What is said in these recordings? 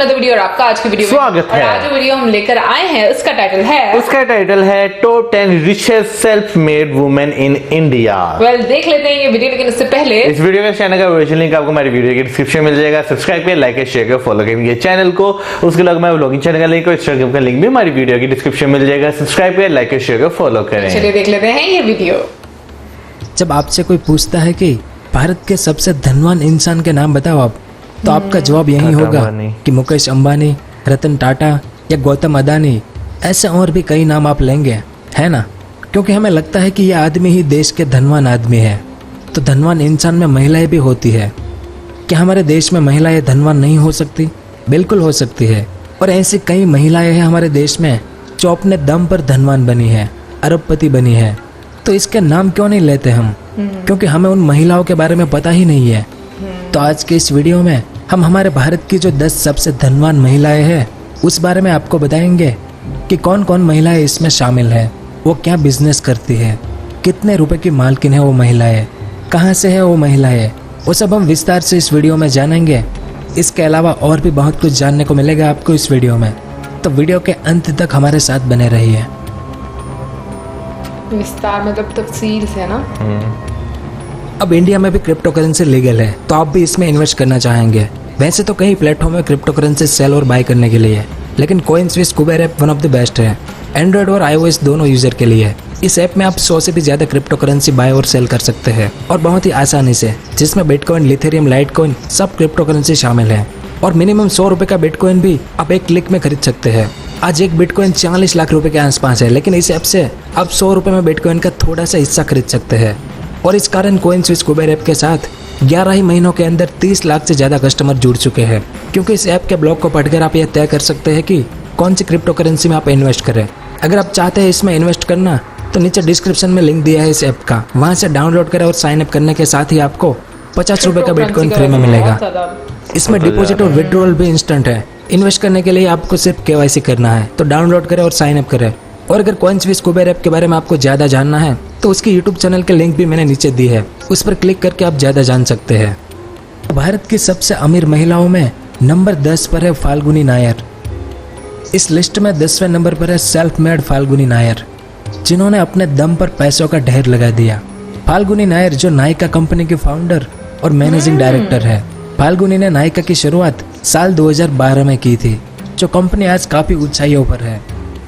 Another video और आपका आज की वीडियो में स्वागत है। आज जो वीडियो हम लेकर आए हैं उसका टाइटल है top 10 richest self made women in India. देख लेते हैं ये वीडियो, लेकिन उससे पहले इस वीडियो के चैनल का ओरिजिनल लिंक आपको हमारी वीडियो के डिस्क्रिप्शन में मिल जाएगा। सब्सक्राइब करें, लाइक शेयर करें, फॉलो करेंगे चैनल को। उसके अलावा मैं व्लॉगिंग चैनल का लिंक और इंस्टाग्राम का लिंक भी हमारी वीडियो की डिस्क्रिप्शन में मिल जाएगा। सब्सक्राइब करें, लाइक शेयर करें, फॉलो करें। चलिए देख लेते हैं ये वीडियो। जब आपसे कोई पूछता है कि भारत के सबसे धनवान इंसान के नाम बताओ आप, तो आपका जवाब यही होगा कि मुकेश अंबानी, रतन टाटा या गौतम अदानी। ऐसे और भी कई नाम आप लेंगे, है ना? क्योंकि हमें लगता है कि यह आदमी ही देश के धनवान आदमी है। तो धनवान इंसान में महिलाएं भी होती है। क्या हमारे देश में महिलाएं धनवान नहीं हो सकती? बिल्कुल हो सकती है। और ऐसी कई महिलाएं हैं हमारे देश में जो अपने दम पर धनवान बनी है, अरबपति बनी है। तो इसके नाम क्यों नहीं लेते हम? क्योंकि हमें उन महिलाओं के बारे में पता ही नहीं है। तो आज के इस वीडियो में हम हमारे भारत की जो 10 सबसे धनवान महिलाएं हैं उस बारे में आपको बताएंगे कि कौन कौन महिलाएं इसमें शामिल है, वो क्या बिजनेस करती है, कितने रुपए की मालकिन है वो महिलाएं, कहाँ से है वो महिलाएं, वो सब हम विस्तार से इस वीडियो में जानेंगे। इसके अलावा और भी बहुत कुछ जानने को मिलेगा आपको इस वीडियो में, तो वीडियो के अंत तक हमारे साथ बने रहिए। विस्तार मतलब तफसील से ना। अब इंडिया में भी क्रिप्टो करेंसी लीगल है, तो आप भी इसमें इन्वेस्ट करना चाहेंगे। वैसे तो कई प्लेटफॉर्म है क्रिप्टो करेंसी सेल और बाय करने के लिए, लेकिन CoinSwitch Kuber app one of the best है, एंड्रॉयड और iOS दोनों यूजर के लिए। इस ऐप में आप 100 से भी ज्यादा क्रिप्टो करेंसी बाय और सेल कर सकते हैं, और बहुत ही आसानी से, जिसमें बिटकॉइन, लिथेरियम, लाइटकॉइन सब क्रिप्टो करेंसी शामिल है। और मिनिमम 100 रुपए का बिटकॉइन भी आप एक क्लिक में खरीद सकते हैं। आज एक बिटकॉइन 40 लाख रुपए के आसपास है, लेकिन इस ऐप से आप 100 रुपए में बिटकॉइन का थोड़ा सा हिस्सा खरीद सकते हैं। और इस कारण कॉइनस्विच कुबेर ऐप के साथ 11 ही महीनों के अंदर 30 लाख से ज्यादा कस्टमर जुड़ चुके हैं। क्योंकि इस ऐप के ब्लॉग को पढ़कर आप यह तय कर सकते हैं कि कौन सी क्रिप्टो करेंसी में आप इन्वेस्ट करें। अगर आप चाहते हैं इसमें इन्वेस्ट करना, तो नीचे डिस्क्रिप्शन में लिंक दिया है इस ऐप का, वहां से डाउनलोड करें और साइन अप करने के साथ ही आपको 50 रुपए का बिटकॉइन फ्री में मिलेगा। इसमें डिपॉजिट और विड्रॉल भी इंस्टेंट है। इन्वेस्ट करने के लिए आपको सिर्फ KYC करना है, तो डाउनलोड करें और साइन अप करें। और अगर कॉइनस्विच कुबेर ऐप के बारे में आपको ज्यादा जानना है, तो उसकी YouTube चैनल के लिंक भी मैंने नीचे दी है, उस पर क्लिक करके आप ज्यादा जान सकते हैं। भारत की सबसे अमीर महिलाओं में नंबर 10 पर है फाल्गुनी नायर। इस लिस्ट में 10वें नंबर पर है सेल्फ मेड फाल्गुनी नायर, जिन्होंने अपने दम पर पैसों का ढेर लगा दिया। फाल्गुनी नायर जो नायका कंपनी की फाउंडर और मैनेजिंग डायरेक्टर है। फाल्गुनी ने नायका की शुरुआत साल 2012 में की थी, जो कंपनी आज काफी ऊंचाइयों पर है।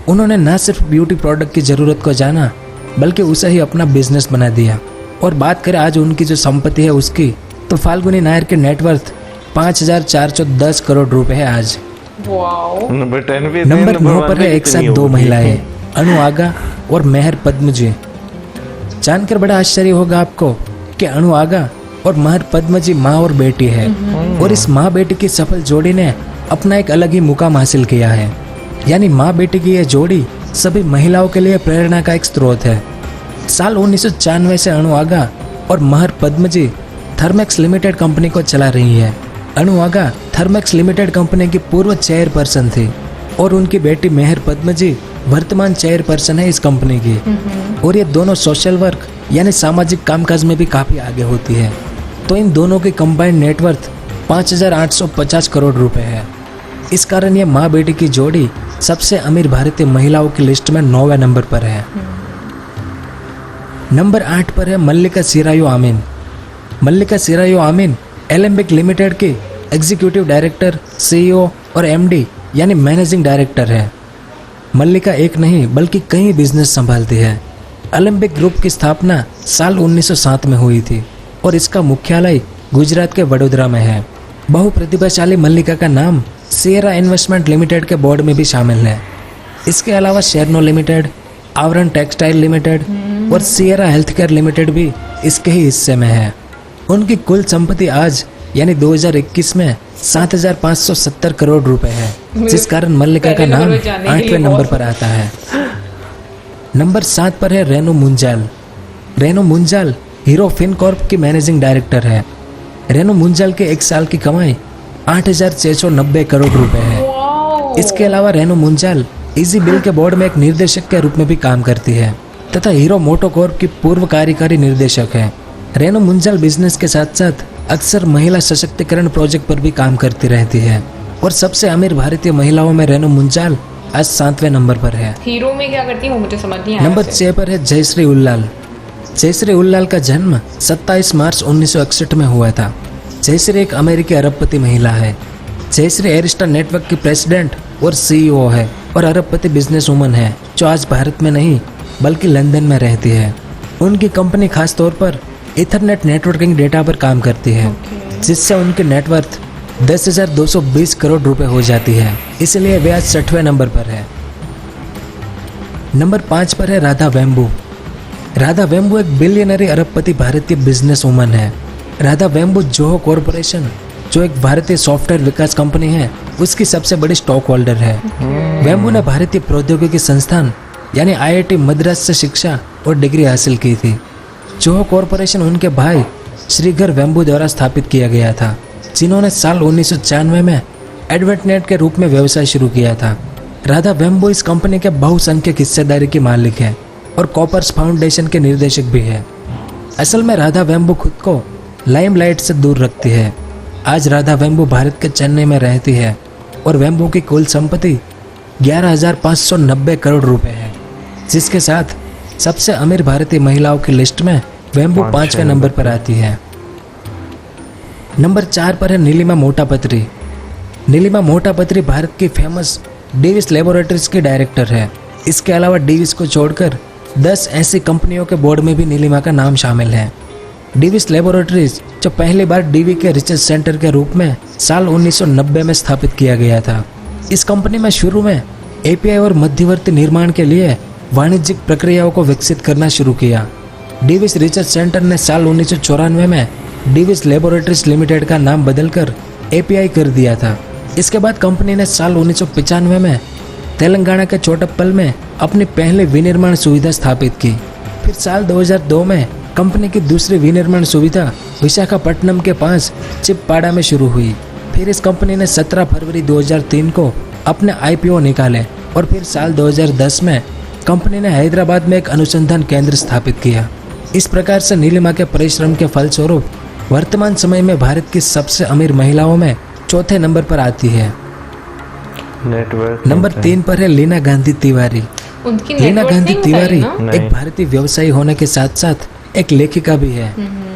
उन्होंने न सिर्फ ब्यूटी प्रोडक्ट की जरूरत को जाना, बल्कि उसे ही अपना बिजनेस बना दिया। और बात करें आज उनकी जो संपत्ति है उसकी, तो फाल्गुनी नायर के नेटवर्थ 5410 करोड़ रुपए है आज। नंबर 9 पर है एक साथ 2 महिलाएं, अनु आगा और मेहर पद्मजी। जानकर बड़ा आश्चर्य होगा आपको कि अनु आगा और मेहर पद्मजी माँ और बेटी है। और इस माँ बेटी की सफल जोड़ी ने अपना एक अलग ही मुकाम हासिल किया है। यानी माँ बेटी की यह जोड़ी सभी महिलाओं के लिए प्रेरणा का एक स्रोत है। साल 1994 से अनु आगा और मेहर पद्मजी थर्मेक्स लिमिटेड कंपनी को चला रही है। अनु आगा थर्मेक्स लिमिटेड कंपनी की पूर्व चेयरपर्सन थी, और उनकी बेटी मेहर पद्मजी वर्तमान चेयरपर्सन है इस कंपनी की। और ये दोनों सोशल वर्क यानी सामाजिक कामकाज में भी काफी आगे होती है। तो इन दोनों की कंबाइंड नेटवर्थ 5850 करोड़ रुपए है। इस कारण ये माँ बेटी की जोड़ी सबसे अमीर भारतीय महिलाओं की लिस्ट में 9वें नंबर पर है। नंबर 8 पर है मल्लिका सिरायू आमीन। मल्लिका सिरायू आमीन एलेम्बिक लिमिटेड के एग्जीक्यूटिव डायरेक्टर, CEO और MD यानी मैनेजिंग डायरेक्टर है। मल्लिका एक नहीं बल्कि कई बिजनेस संभालती है। एलेम्बिक ग्रुप की स्थापना साल 1907 में हुई थी, और इसका मुख्यालय गुजरात के वडोदरा में है। बहुप्रतिभाशाली मल्लिका का नाम सियरा इन्वेस्टमेंट लिमिटेड के बोर्ड में भी शामिल है। इसके अलावा शेरनो लिमिटेड, आवरण टेक्सटाइल लिमिटेड और सियरा हेल्थकेयर लिमिटेड भी इसके ही हिस्से में है। उनकी कुल संपत्ति आज यानी 2021 में 7570 करोड़ रुपए है, जिस कारण मल्लिका का नाम 8वें नंबर पर आता है। नंबर 7 पर है रेनू मुंजाल। रेनू मुंजाल हीरो फिनकॉर्प की मैनेजिंग डायरेक्टर है। रेनू मुंजाल के एक साल की कमाई 8690 करोड़ रुपए है। इसके अलावा रेनू मुंजाल इजी बिल के बोर्ड में एक निर्देशक के रूप में भी काम करती है, तथा हीरो मोटोकॉर्प की पूर्व कार्यकारी निर्देशक है। रेनू मुंजाल बिजनेस के साथ साथ अक्सर महिला सशक्तिकरण प्रोजेक्ट पर भी काम करती रहती है। और सबसे अमीर भारतीय महिलाओं में रेनू मुंजाल आज 7वें नंबर पर है। हीरो में क्या करती है वो मुझे समझ नहीं आया। नंबर 6 पर है जयश्री उल्लाल। जयश्री उल्लाल का जन्म 27 मार्च 1961 में हुआ था। जयश्री एक अमेरिकी अरबपति महिला है। जयश्री एरिस्टा नेटवर्क की प्रेसिडेंट और सीईओ है और अरबपति बिजनेस वुमन है जो आज भारत में नहीं बल्कि लंदन में रहती है। उनकी कंपनी खास तौर पर इथरनेट नेटवर्किंग डेटा पर काम करती है, जिससे उनकी नेटवर्थ 10,220 करोड़ रुपए हो जाती है, इसलिए वे आज 60वें नंबर पर है। नंबर 5 पर है राधा वेम्बू। राधा वेम्बू एक बिलियनरी अरबपति भारतीय बिजनेस वुमन है। राधा वेम्बू जोहो कॉरपोरेशन, जो एक भारतीय सॉफ्टवेयर विकास कंपनी है, उसकी सबसे बड़ी स्टॉक होल्डर है। वेम्बू ने भारतीय प्रौद्योगिकी संस्थान यानी IIT मद्रास से शिक्षा और डिग्री हासिल की थी। जोहो कॉरपोरेशन उनके भाई श्रीघर वेम्बू द्वारा स्थापित किया गया था, जिन्होंने साल 1994 में एडवेंटनेट के रूप में व्यवसाय शुरू किया था। राधा वेम्बू इस कंपनी के बहुसंख्यक हिस्सेदारी की मालिक है और कॉपर्स फाउंडेशन के निर्देशक भी है। असल में राधा वेम्बू खुद को लाइमलाइट से दूर रखती है। आज राधा वेम्बू भारत के चेन्नई में रहती है और वेम्बू की कुल संपत्ति 11,590 करोड़ रुपए है, जिसके साथ सबसे अमीर भारतीय महिलाओं की लिस्ट में वेम्बू 5वें नंबर पर आती है। नंबर 4 पर है नीलिमा मोटापत्री। नीलिमा मोटापत्री भारत की फेमस डेविस लेबोरेटरीज की डायरेक्टर है। इसके अलावा डेविस को छोड़कर 10 ऐसी कंपनियों के बोर्ड में भी नीलिमा का नाम शामिल है। डेविस लेबोरेटरीज जो पहली बार डीवी के रिसर्च सेंटर के रूप में साल 1990 में स्थापित किया गया था। इस कंपनी में शुरू में एपीआई और मध्यवर्ती निर्माण के लिए वाणिज्यिक प्रक्रियाओं को विकसित करना शुरू किया। डेविस रिसर्च सेंटर ने साल 1994 में डेविस लेबोरेटरीज लिमिटेड का नाम बदलकर एपीआई कर दिया था। इसके बाद कंपनी ने साल 1995 में तेलंगाना के चोटप्पल में अपनी पहली विनिर्माण सुविधा स्थापित की। फिर साल 2002 में कंपनी की दूसरी विनिर्माण सुविधा विशाखापट्टनम के पास चिपपाड़ा में शुरू हुई। फिर इस कंपनी ने 17 फरवरी 2003 को अपने आईपीओ निकाले और फिर साल 2010 में कंपनी ने हैदराबाद में एक अनुसंधान केंद्र स्थापित किया। इस प्रकार से नीलिमा के परिश्रम के फलस्वरूप वर्तमान समय में भारत की सबसे अमीर महिलाओं में चौथे नंबर पर आती है। नंबर 3 पर है लीना गांधी तिवारी। लीना गांधी तिवारी एक भारतीय व्यवसायी होने के साथ साथ एक लेखिका भी है।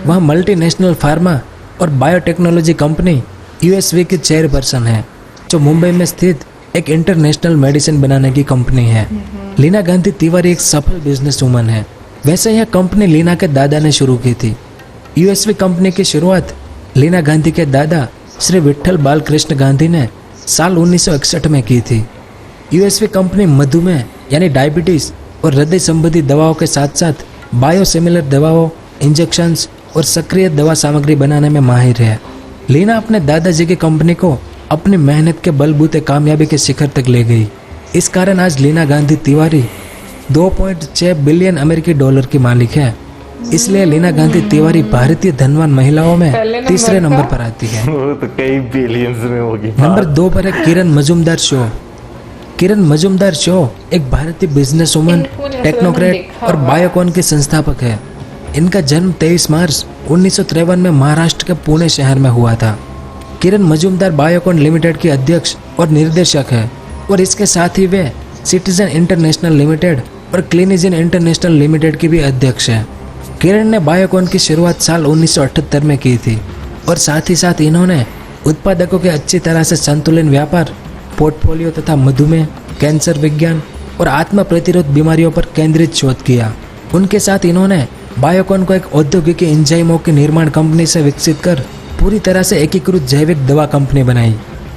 वह मल्टीनेशनल फार्मा और बायोटेक्नोलॉजी कंपनी यूएसवी की चेयरपर्सन है, जो मुंबई में स्थित एक इंटरनेशनल मेडिसिन बनाने की कंपनी है। लीना गांधी तिवारी एक सफल बिजनेस वुमन है। वैसे यह कंपनी लीना के दादा ने शुरू की थी। यूएसवी कंपनी की शुरुआत लीना गांधी के दादा श्री विट्ठल बालकृष्ण गांधी ने साल 1961 में की थी। यूएसवी कंपनी मधुमेह यानी डायबिटीज और हृदय संबंधी दवाओं के साथ साथ बायोसिमिलर दवाओं, इंजेक्शंस और सक्रिय दवा सामग्री बनाने में माहिर है। लीना अपने दादाजी की कंपनी को अपनी मेहनत के बलबूते कामयाबी के शिखर तक ले गई। इस कारण आज लीना गांधी तिवारी 2.6 बिलियन अमेरिकी डॉलर की मालिक है। इसलिए लीना गांधी तिवारी भारतीय धनवान महिलाओं में तीसरे नंबर पर आती है। वो तो कई बिलियंस में होगी। नंबर 2 पर है किरण मजूमदार शो। किरण मजूमदार शो एक भारतीय बिजनेस वुमन, टेक्नोक्रेट और बायोकॉन के संस्थापक है। इनका जन्म 23 मार्च 1953 में महाराष्ट्र के पुणे शहर में हुआ था। किरण मजूमदार बायोकॉन लिमिटेड की अध्यक्ष और निर्देशक है और इसके साथ ही वे सिटीजन इंटरनेशनल लिमिटेड और क्लिनिजिन इंटरनेशनल लिमिटेड की भी अध्यक्ष है। किरण ने बायोकॉन की शुरुआत साल 1978 में की थी और साथ ही साथ इन्होंने उत्पादकों के अच्छी तरह से संतुलन व्यापार, पोर्टफोलियो तथा मधुमेह, कैंसर विज्ञान और आत्म प्रतिरोध बीमारियों पर केंद्रित शोध किया। उनके साथ इन्होंने बायोकॉन को एक औद्योगिक एंजाइमों की निर्माण कंपनी से विकसित कर पूरी तरह से एकीकृत जैविक दवा कंपनी बनाई।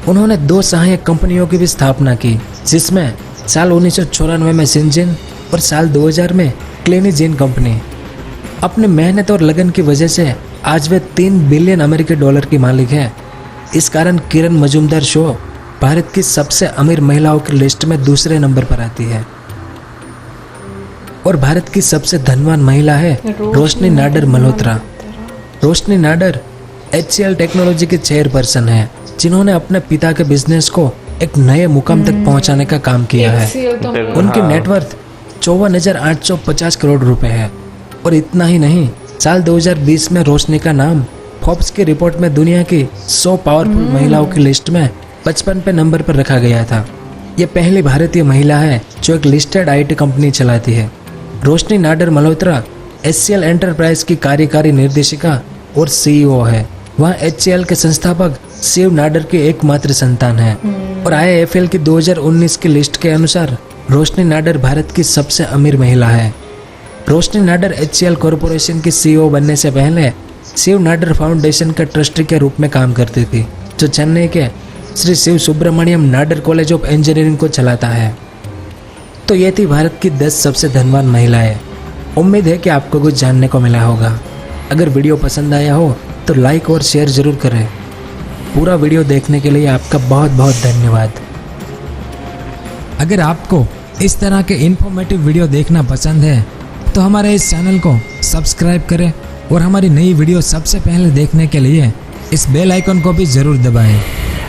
उन्होंने 2 सहायक कंपनियों की भी स्थापना की, जिसमें साल 1994 में सिंजिन और साल 2000 में क्लिनिजिन कंपनी। अपनी मेहनत और लगन की वजह से आज वे 3 बिलियन अमेरिकी डॉलर की मालिक है। इस कारण किरण मजूमदार शो भारत की सबसे अमीर महिलाओं की लिस्ट में दूसरे नंबर पर आती है। और भारत की सबसे धनवान महिला है रोशनी नाडर मल्होत्रा। रोशनी नाडर HCL टेक्नोलॉजी के चेयरपर्सन है, जिन्होंने अपने पिता के बिजनेस को एक नए मुकाम तक पहुंचाने का काम किया है। उनकी नेटवर्थ 54,850 करोड़ रुपए है। और इतना ही नहीं, साल 2020 में रोशनी का नाम फोर्ब्स की रिपोर्ट में दुनिया की 100 पावरफुल महिलाओं की लिस्ट में 55 पे नंबर पर रखा गया था। ये पहली भारतीय महिला है जो एक लिस्टेड आईटी कंपनी चलाती है। रोशनी नाडर मल्होत्रा HCL एंटरप्राइज की कार्यकारी निर्देशिका और CEO है। वह HCL के संस्थापक शिव नाडर की एकमात्र संतान है और IIFL की 2019 की लिस्ट के अनुसार रोशनी नाडर भारत की सबसे अमीर महिला है। रोशनी नाडर HCL कॉरपोरेशन की CEO बनने से पहले शिव नाडर फाउंडेशन के ट्रस्टी के रूप में काम करती थी, जो चेन्नई के Shri Shiv Subramaniam Nadar college of engineering को चलाता है। तो ये थी भारत की 10 सबसे धनवान महिलाएं। उम्मीद है कि आपको कुछ जानने को मिला होगा। अगर वीडियो पसंद आया हो तो लाइक और शेयर ज़रूर करें। पूरा वीडियो देखने के लिए आपका बहुत बहुत धन्यवाद। अगर आपको इस तरह के इन्फॉर्मेटिव वीडियो देखना पसंद है तो हमारे इस चैनल को सब्सक्राइब करें और हमारी नई वीडियो सबसे पहले देखने के लिए इस बेल आइकन को भी ज़रूर दबाएं।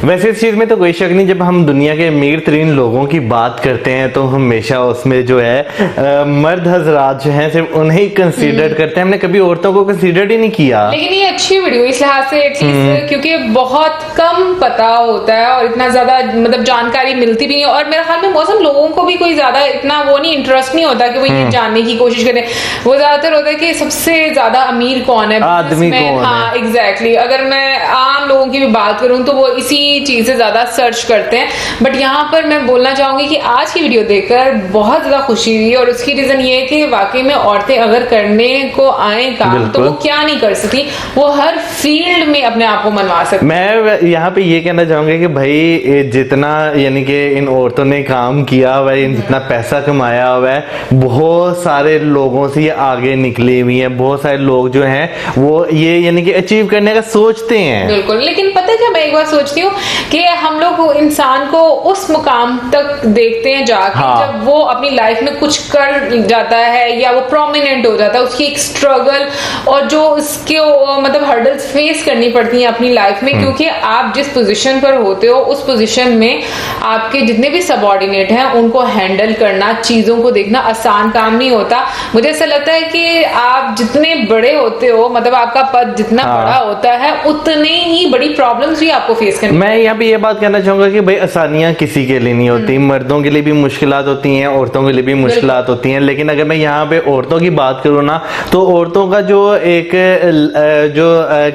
वैसे इस चीज में तो कोई शक नहीं, जब हम दुनिया के अमीर तरीन लोगों की बात करते हैं तो हमेशा उसमें जो है मर्द हजरात जो हैं सिर्फ उन्हें ही कंसीडर करते हैं। हमने कभी औरतों को कंसीडर ही नहीं किया। लेकिन ये अच्छी वीडियो इस लिहाज से एटलीस्ट, क्योंकि बहुत कम पता होता है और इतना ज्यादा मतलब जानकारी मिलती भी नहीं। और मेरे ख्याल में मौसम लोगों को भी कोई ज्यादा इतना वो नहीं इंटरेस्ट नहीं होता कि वो ये जानने की कोशिश करें। वो ज्यादातर होता है कि सबसे ज्यादा अमीर कौन है, आदमी कौन है। हाँ एग्जैक्टली। अगर मैं आम लोगों की भी बात करूं तो वो इसी चीज से ज्यादा सर्च करते हैं। बट यहाँ पर मैं बोलना चाहूंगी कि आज की वीडियो देखकर बहुत ज्यादा खुशी हुई और उसकी रीजन ये है कि वाकई में औरतें अगर करने को आए काम तो वो क्या नहीं कर सकती, वो हर फील्ड में अपने आप को मनवा सकती। मैं यहाँ पे ये कहना चाहूंगा कि भाई जितना यानी कि इन औरतों ने काम किया हुआ है, जितना पैसा कमाया हुआ है, बहुत सारे लोगों से ये आगे निकली हुई है। बहुत सारे लोग जो हैं वो ये यानी कि अचीव करने का सोचते हैं। बिल्कुल। लेकिन पता है क्या, मैं एक बार सोचती हूँ कि हम लोग इंसान को उस मुकाम तक देखते हैं जाके जब वो अपनी लाइफ में कुछ कर जाता है या वो प्रोमिनेंट हो जाता है, उसकी एक स्ट्रगल और जो उसके मतलब हर्डल्स फेस करनी पड़ती हैं अपनी लाइफ में। क्योंकि आप जिस पोजीशन पर होते हो उस पोजीशन में आपके जितने भी सबऑर्डिनेट हैं उनको हैंडल करना, चीजों को देखना आसान काम नहीं होता। मुझे ऐसा लगता है कि आप जितने बड़े होते हो, मतलब आपका पद जितना बड़ा होता है, उतने ही बड़ी प्रॉब्लम्स भी आपको फेस करनी। मैं यहाँ पे ये बात कहना चाहूंगा कि भाई आसानियां किसी के लिए नहीं होती। मर्दों के लिए भी मुश्किलात होती हैं, औरतों के लिए भी मुश्किलात होती हैं। लेकिन अगर मैं यहाँ पे औरतों की बात करूँ ना, तो औरतों का जो एक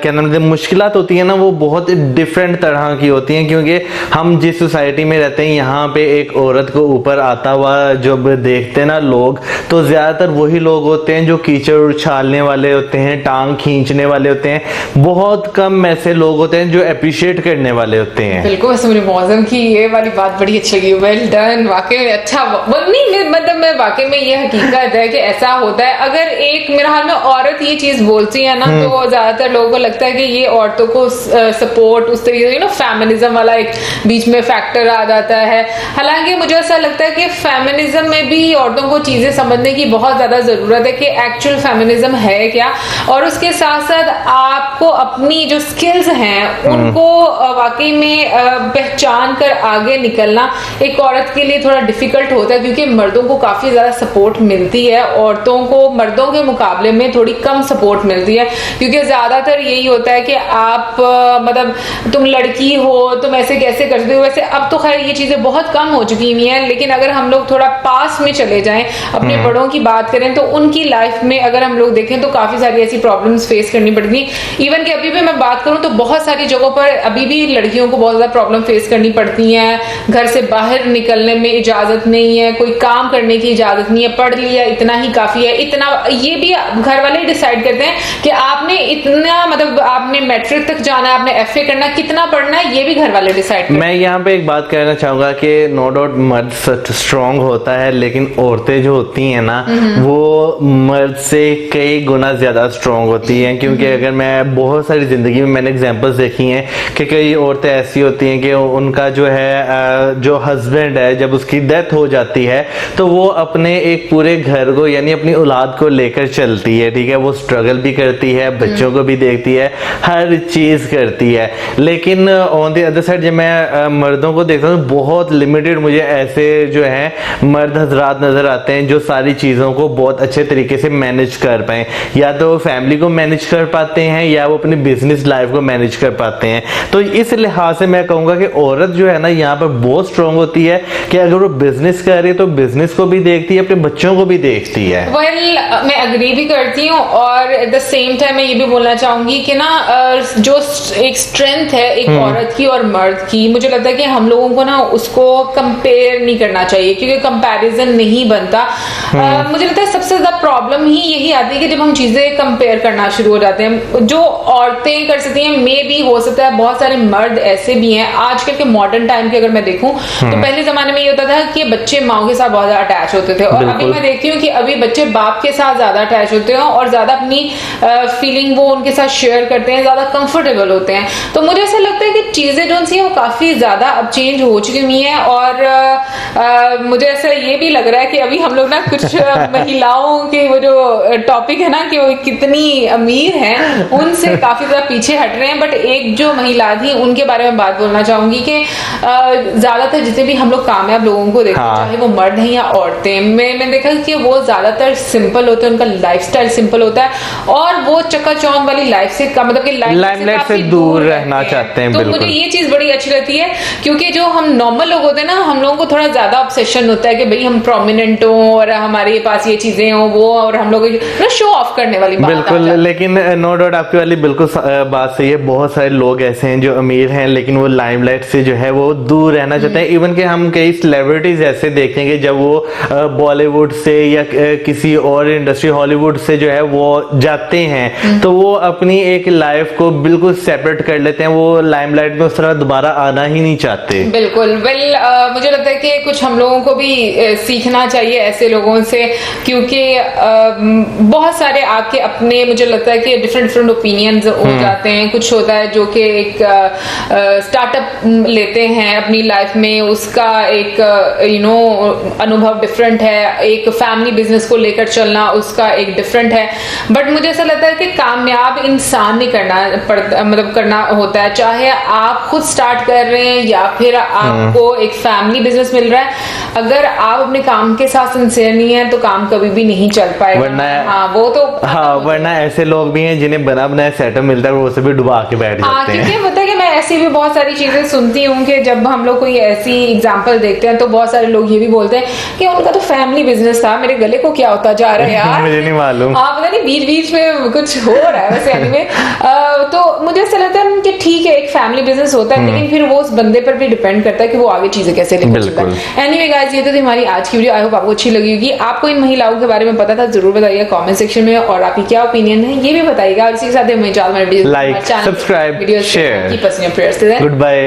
क्या नाम है मुश्किलात होती है ना, वो बहुत डिफरेंट तरह की होती हैं। क्योंकि हम जिस सोसाइटी में रहते हैं यहाँ पे एक औरत को ऊपर आता हुआ जब देखते हैं ना लोग, तो ज्यादातर वही लोग होते हैं जो कीचड़ उछालने वाले होते हैं, टांग खींचने वाले होते हैं। बहुत कम ऐसे लोग होते हैं जो अप्रिशिएट करने वाले होते हैं। बिल्कुल। वैसे मुझे मौसम की ये वाली बात बड़ी अच्छी लगी। वेल डन, वाकई में अच्छा। नहीं मतलब मैं वाकई में ये हकीकत है कि ऐसा होता है। अगर एक मेरे हाल में औरत ये चीज बोलती है ना, तो ज्यादातर लोगों को लगता है कि ये औरतों को सपोर्ट उस तरीके से फेमिनिज्म वाला एक बीच में फैक्टर आ जाता है। हालांकि मुझे ऐसा लगता है कि फेमिनिज्म में भी औरतों को चीजें समझने की बहुत ज्यादा जरूरत है कि एक्चुअल फेमिनिज्म है क्या, और उसके साथ साथ आपको अपनी जो स्किल्स हैं उनको वाकई में पहचान कर आगे निकलना एक औरत के लिए थोड़ा डिफिकल्ट होता है। क्योंकि मर्दों को काफी ज्यादा सपोर्ट मिलती है, औरतों को मर्दों के मुकाबले में थोड़ी कम सपोर्ट मिलती है। क्योंकि ज्यादातर यही होता है कि आप मतलब तुम लड़की हो, तुम ऐसे कैसे कर सकते हो। वैसे अब तो खैर ये चीजें बहुत कम हो चुकी हुई हैं, लेकिन अगर हम लोग थोड़ा पास में चले जाएं, अपने बड़ों की बात करें, तो उनकी लाइफ में अगर हम लोग देखें तो काफी सारी ऐसी प्रॉब्लम्स फेस करनी पड़ती है। इवन कि अभी भी मैं बात करूं तो बहुत सारी जगहों पर अभी भी लड़कियों को बहुत ज्यादा प्रॉब्लम फेस करनी पड़ती हैं। घर से बाहर निकलने में इजाजत नहीं है, कोई काम करने की इजाजत नहीं है, पढ़ लिया इतना ही काफी है। इतना ये भी घर वाले डिसाइड करते हैं कि आपने इतना मतलब आपने मैट्रिक तक जाना है, आपने FA करना, कितना पढ़ना है, ये भी घर वाले डिसाइड। मैं यहाँ पे एक बात कहना चाहूंगा कि नो डाउट मर्द स्ट्रांग होता है, लेकिन औरतें जो होती हैं ना वो मर्द से कई गुना ज्यादा स्ट्रांग होती हैं। क्योंकि अगर मैं बहुत सारी जिंदगी में मैंने एग्जांपल्स देखी हैं कि कई औरतें ऐसी होती हैं कि उनका जो है जो हस्बैंड है, जब उसकी डेथ हो जाती है तो वो अपने एक पूरे घर को यानी अपनी औलाद को लेकर चलती है। ठीक है, वो स्ट्रगल भी करती है, बच्चों को भी देखती है, हर चीज करती है। लेकिन ऑन द अदर साइड जब मैं मर्दों को देखता हूँ, बहुत लिमिटेड मुझे ऐसे जो है मर्द हजरात नजर आते हैं जो सारी चीजों को बहुत अच्छे तरीके से मैनेज कर पाए। या तो फैमिली को मैनेज कर पाते हैं या वो अपनी बिजनेस लाइफ को मैनेज कर पाते हैं। तो इस लिहाज से मैं कहूंगा कि औरत जो है ना यहाँ पर बहुत स्ट्रांग होती है कि अगर वो बिजनेस कर रही है तो बिजनेस को भी देखती है, अपने बच्चों को भी देखती है। वेल मैं अग्री भी करती हूँ और एट द सेम टाइम मैं ये भी बोलना चाहूंगी कि ना जो एक स्ट्रेंथ है एक औरत की और मर्द की, मुझे लगता है कि हम लोगों को ना उसको कंपेयर नहीं करना चाहिए, क्योंकि कंपैरिजन नहीं बनता। मुझे लगता है सबसे ज्यादा प्रॉब्लम ही यही आती है कि जब हम चीजें कंपेयर करना शुरू हो जाते हैं। जो औरतें कर सकती हैं, मे भी हो सकता है बहुत सारे मर्द ऐसे भी हैं आजकल के मॉडर्न टाइम के, अगर मैं देखूं तो पहले जमाने में ये होता था कि बच्चे माओ के साथ बहुत ज्यादा अटैच होते थे, और अभी मैं देखती हूँ कि अभी बच्चे बाप के साथ ज्यादा अटैच होते हैं और ज्यादा अपनी फीलिंग वो उनके साथ शेयर करते हैं, ज्यादा कंफर्टेबल होते हैं। तो मुझे ऐसा लगता है कि चीजें जो सी वो काफी ज्यादा अब चेंज हो चुकी हुई हैं, और मुझे ऐसा ये भी लग रहा है कि अभी हम लोग ना कुछ महिलाओं के वो जो टॉपिक है ना कि वो कितनी अमीर हैं उनसे काफी ज्यादा पीछे हट रहे हैं। बट एक जो महिला थी उनके बारे में बात बोलना चाहूंगी कि ज्यादातर जितने भी हम लोग कामयाब लोगों को देखते हैं, चाहे वो मर्द हैं या औरतें, मैंने देखा कि वो ज्यादातर सिंपल होते हैं, उनका लाइफस्टाइल सिंपल होता है और वो चकाचौंध वाली लाइफ से मतलब कि लाइमलाइट से दूर रहना चाहते हैं। तो मुझे ये चीज बड़ी अच्छी लगती है, क्योंकि जो हम नॉर्मल लोग होते हैं ना, हम लोगों को थोड़ा ज्यादा ऑब्सेशन होता है कि भाई हम प्रोमिनेंट हो और हमारे पास ये चीजें हो वो, और हम लोग शो ऑफ करने वाली बात। बिल्कुल, लेकिन नो डाउट आपकी वाली बिल्कुल बात सही है। बहुत सारे लोग ऐसे हैं जो अमीर हैं लेकिन वो लाइमलाइट से जो है वो दूर रहना चाहते हैं। इवन कि हम कई सेलिब्रिटीज ऐसे देखेंगे जब वो बॉलीवुड से या किसी और इंडस्ट्री हॉलीवुड से जो है वो जाते हैं तो वो अपनी एक लाइफ को बिल्कुल सेपरेट कर लेते हैं, वो लाइमलाइट में उस तरह दोबारा आना ही नहीं चाहते। बिल्कुल। वेल मुझे लगता है कि कुछ हम लोगों को भी सीखना चाहिए ऐसे लोगों से, क्योंकि बहुत सारे आपके अपने मुझे लगता है कि डिफरेंट ओपिनियंस हो जाते हैं। कुछ होता है जो कि एक स्टार्टअप लेते हैं अपनी लाइफ में, उसका एक अनुभव डिफरेंट है, एक फैमिली बिजनेस को लेकर चलना उसका एक डिफरेंट है। बट मुझे ऐसा लगता है कि कामयाब इंसान नहीं करना पड़ता, मतलब करना होता है, चाहे आप खुद स्टार्ट कर रहे हैं या फिर आपको एक फैमिली बिजनेस मिल रहा है, अगर आप अपने काम के साथ सिंसियर नहीं है तो काम कभी भी नहीं चल पाएगा। वरना ऐसे लोग भी हैं जिन्हें बना बनाया सेटअप मिलता है वो उसे भी डुबा के बैठ जाते हैं। क्योंकि पता है कि मैं ऐसी भी बहुत सारी चीजें सुनती हूँ कि जब हम लोग कोई ऐसी एग्जांपल देखते हैं तो बहुत सारे लोग ये भी बोलते हैं कि उनका तो फैमिली बिजनेस था, मेरे गले को क्या होता जा रहा है यार। मुझे नहीं मालूम। हाँ पता नहीं बीच बीच में कुछ हो रहा है वैसे एनीवे। तो मुझे ऐसा लगता है कि ठीक है एक फैमिली बिजनेस होता है, लेकिन फिर वो उस बंदे पर भी डिपेंड करता है कि वो आगे चीजें कैसे लेकर चलता है। एनीवे गाइस, ये तो थी हमारी आज की वीडियो। आई होप आपको अच्छी लगी होगी। आपको इन महिलाओं के बारे में पता था जरूर बताइएगा कमेंट सेक्शन में, और आपकी क्या ओपिनियन है ये भी बताइएगा। और इसी के साथ like, subscribe, share, good bye.